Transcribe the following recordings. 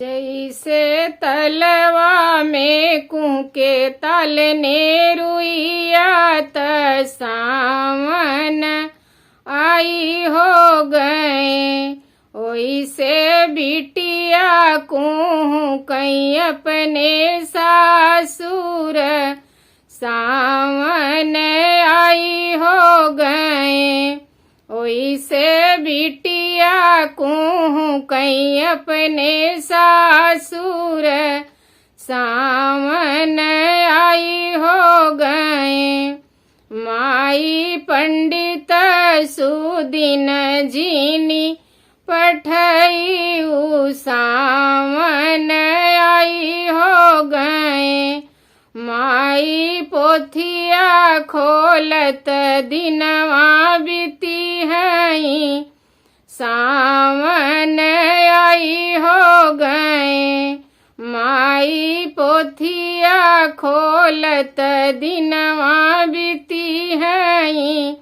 जैसे तलवा में कुके तलने रुइया त सावन आई हो गए। ओइसे बिटिया कुहू कई अपने सासुर सावन आई हो गए। ओइसे बिटिया कुहू कई अपने सासुर सावन आई हो गए। माई पंडित सुदिन जीनी पठई सावन आई हो गए। माई पोथिया खोलत दिनवा बीती है सावन आई हो गए। माई पोथिया खोलत दिनवा बीती है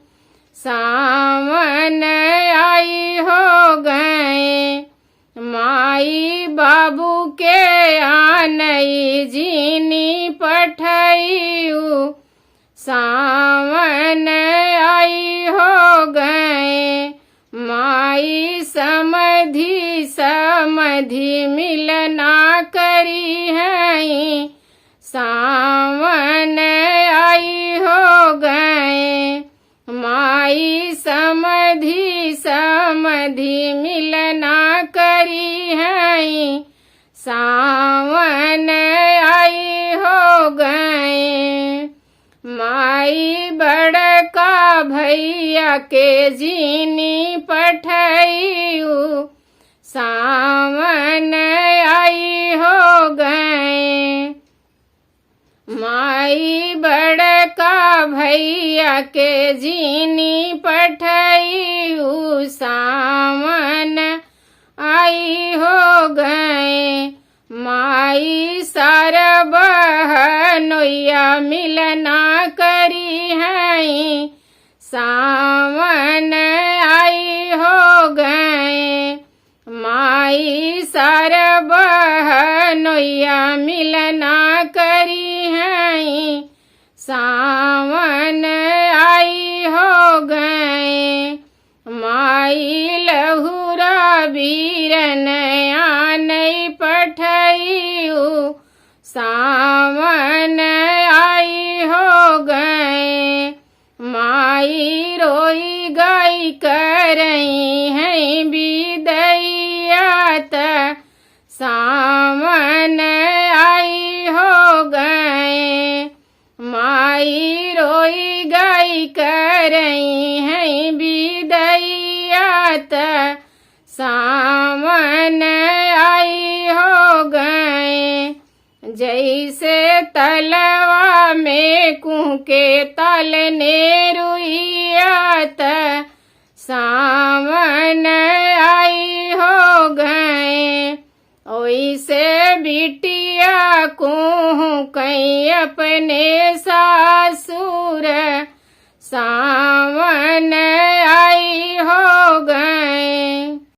सावन आई हो गए। माई बाबू के आनई जीनी पठई सावन आई हो गए। माई समधि मिलना करी है सावन आई हो गए। माई समधि मिलना करी है सावन आई हो गए। माई बड़का भैया के जीनी पठई सावन आई हो गए। माई बड़का भैया के जीनी पठई सावन आई हो गए। माई सारा बहनोइया मिलना करी है सावन आई हो गए। माई सारा बहनोइया मिलना करी है सावन आई हो गए। माई लहुरा बीरन आनई पठई सावन आई हो गए। माई रोई गाई करई है बिदैया त सावन आई हो गए। माई रोई गाई करई है बिदैया त सावन आई हो गए। जैसे तलवा में कुके तलने रुइया त सावन आई हो गए। ओइसे बिटिया कुहू कई अपने सासुर सावन आई हो गए।